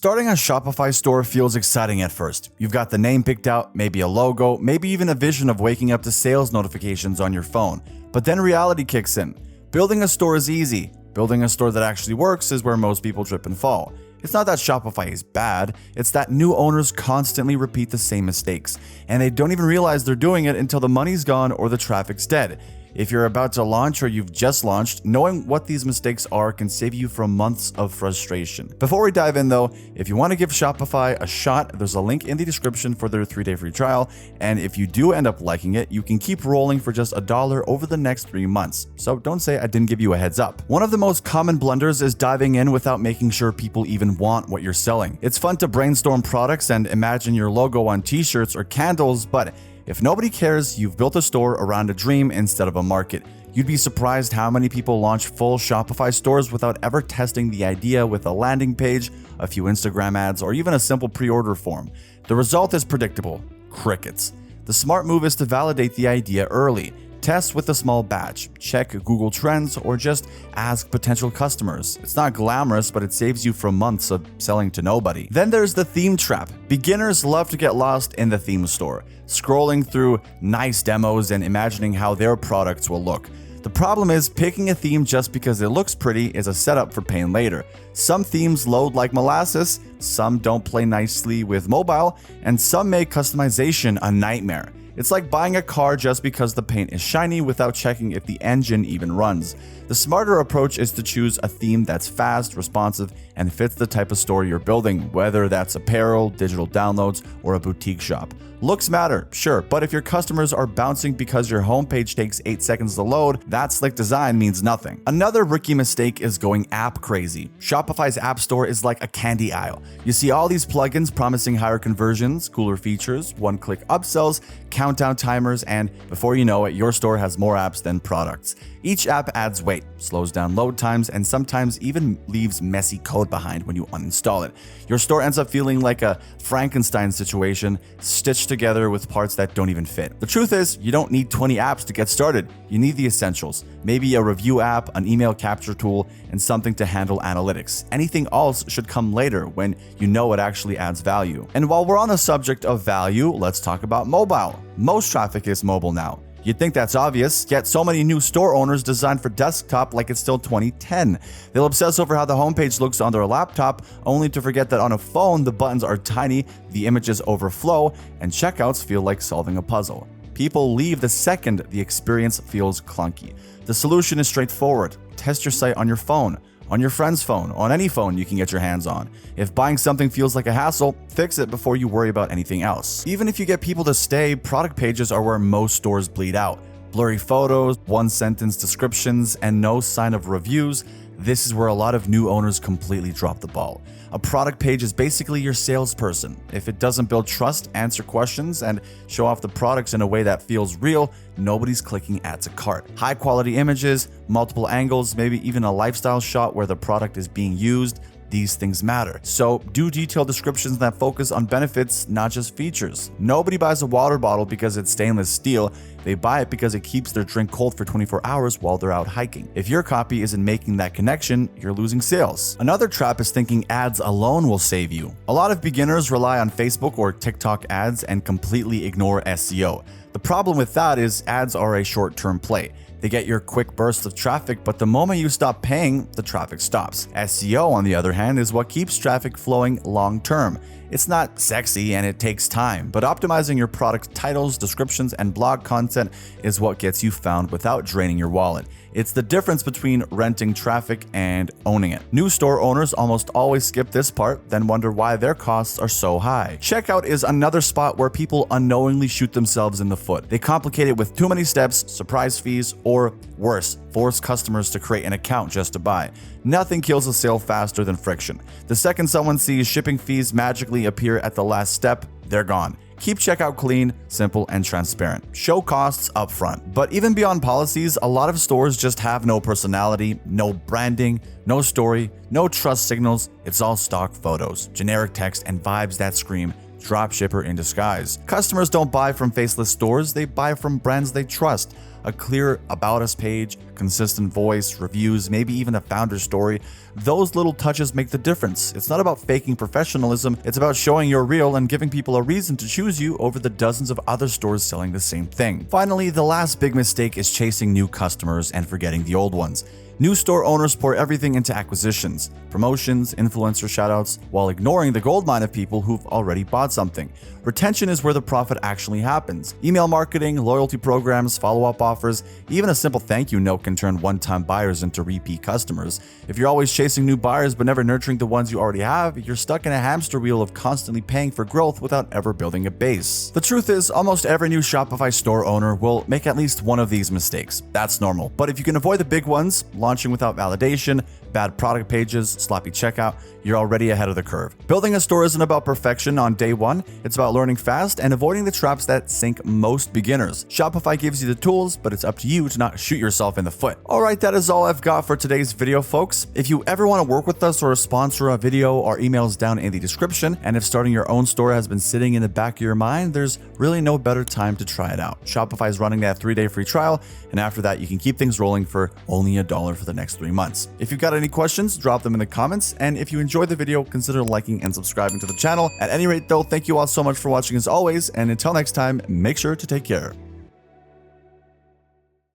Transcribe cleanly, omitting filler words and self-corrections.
Starting a Shopify store feels exciting at first. You've got the name picked out, maybe a logo, maybe even a vision of waking up to sales notifications on your phone. But then reality kicks in. Building a store is easy. Building a store that actually works is where most people trip and fall. It's not that Shopify is bad, it's that new owners constantly repeat the same mistakes, and they don't even realize they're doing it until the money's gone or the traffic's dead. If you're about to launch or you've just launched, knowing what these mistakes are can save you from months of frustration. Before we dive in though, if you want to give Shopify a shot, there's a link in the description for their 3-day free trial, and if you do end up liking it, you can keep rolling for just $1 over the next 3 months. So don't say I didn't give you a heads up. One of the most common blunders is diving in without making sure people even want what you're selling. It's fun to brainstorm products and imagine your logo on t-shirts or candles, but if nobody cares, you've built a store around a dream instead of a market. You'd be surprised how many people launch full Shopify stores without ever testing the idea with a landing page, a few Instagram ads, or even a simple pre-order form. The result is predictable: crickets. The smart move is to validate the idea early. Test with a small batch, check Google Trends, or just ask potential customers. It's not glamorous, but it saves you from months of selling to nobody. Then there's the theme trap. Beginners love to get lost in the theme store, scrolling through nice demos and imagining how their products will look. The problem is, picking a theme just because it looks pretty is a setup for pain later. Some themes load like molasses, some don't play nicely with mobile, and some make customization a nightmare. It's like buying a car just because the paint is shiny without checking if the engine even runs. The smarter approach is to choose a theme that's fast, responsive, and fits the type of store you're building, whether that's apparel, digital downloads, or a boutique shop. Looks matter, sure, but if your customers are bouncing because your homepage takes 8 seconds to load, that slick design means nothing. Another rookie mistake is going app crazy. Shopify's app store is like a candy aisle. You see all these plugins promising higher conversions, cooler features, one-click upsells, countdown timers, and before you know it, your store has more apps than products. Each app adds weight, slows down load times, and sometimes even leaves messy code behind when you uninstall it. Your store ends up feeling like a Frankenstein situation, stitched together with parts that don't even fit. The truth is, you don't need 20 apps to get started. You need the essentials. Maybe a review app, an email capture tool, and something to handle analytics. Anything else should come later when you know it actually adds value. And while we're on the subject of value, let's talk about mobile. Most traffic is mobile now. You'd think that's obvious, yet so many new store owners design for desktop like it's still 2010. They'll obsess over how the homepage looks on their laptop, only to forget that on a phone the buttons are tiny, the images overflow, and checkouts feel like solving a puzzle. People leave the second the experience feels clunky. The solution is straightforward. Test your site on your phone, on your friend's phone, on any phone you can get your hands on. If buying something feels like a hassle, fix it before you worry about anything else. Even if you get people to stay, product pages are where most stores bleed out. Blurry photos, one-sentence descriptions, and no sign of reviews. This is where a lot of new owners completely drop the ball. A product page is basically your salesperson. If it doesn't build trust, answer questions, and show off the products in a way that feels real, nobody's clicking add to cart. High quality images, multiple angles, maybe even a lifestyle shot where the product is being used. These things matter. So do detailed descriptions that focus on benefits, not just features. Nobody buys a water bottle because it's stainless steel. They buy it because it keeps their drink cold for 24 hours while they're out hiking. If your copy isn't making that connection, you're losing sales. Another trap is thinking ads alone will save you. A lot of beginners rely on Facebook or TikTok ads and completely ignore SEO. The problem with that is ads are a short-term play. They get your quick burst of traffic, but the moment you stop paying, the traffic stops. SEO, on the other hand, is what keeps traffic flowing long-term. It's not sexy and it takes time, but optimizing your product titles, descriptions, and blog content is what gets you found without draining your wallet. It's the difference between renting traffic and owning it. New store owners almost always skip this part, then wonder why their costs are so high. Checkout is another spot where people unknowingly shoot themselves in the foot. They complicate it with too many steps, surprise fees, or worse, force customers to create an account just to buy. Nothing kills a sale faster than friction. The second someone sees shipping fees magically appear at the last step, they're gone. Keep checkout clean, simple, and transparent. Show costs upfront. But even beyond policies, a lot of stores just have no personality, no branding, no story, No trust signals, it's all stock photos, generic text, and vibes that scream dropshipper in disguise. Customers don't buy from faceless stores, they buy from brands they trust. A clear About Us page, consistent voice, reviews, maybe even a founder story. Those little touches make the difference. It's not about faking professionalism, it's about showing you're real and giving people a reason to choose you over the dozens of other stores selling the same thing. Finally, the last big mistake is chasing new customers and forgetting the old ones. New store owners pour everything into acquisitions, promotions, influencer shoutouts, while ignoring the goldmine of people who've already bought something. Retention is where the profit actually happens. Email marketing, loyalty programs, follow-up offers, even a simple thank you note can turn one-time buyers into repeat customers. If you're always chasing new buyers but never nurturing the ones you already have, you're stuck in a hamster wheel of constantly paying for growth without ever building a base. The truth is, almost every new Shopify store owner will make at least one of these mistakes. That's normal. But if you can avoid the big ones, launching without validation, bad product pages, sloppy checkout, you're already ahead of the curve. Building a store isn't about perfection on day one, it's about learning fast and avoiding the traps that sink most beginners. Shopify gives you the tools, but it's up to you to not shoot yourself in the foot. Alright, that is all I've got for today's video, folks. If you ever want to work with us or sponsor a video, our email is down in the description, and if starting your own store has been sitting in the back of your mind, there's really no better time to try it out. Shopify is running that 3-day free trial, and after that, you can keep things rolling for only $1 for the next 3 months. If you've got any questions, drop them in the comments, and if you enjoyed the video, consider liking and subscribing to the channel. At any rate though, thank you all so much for watching as always, and until next time, make sure to take care.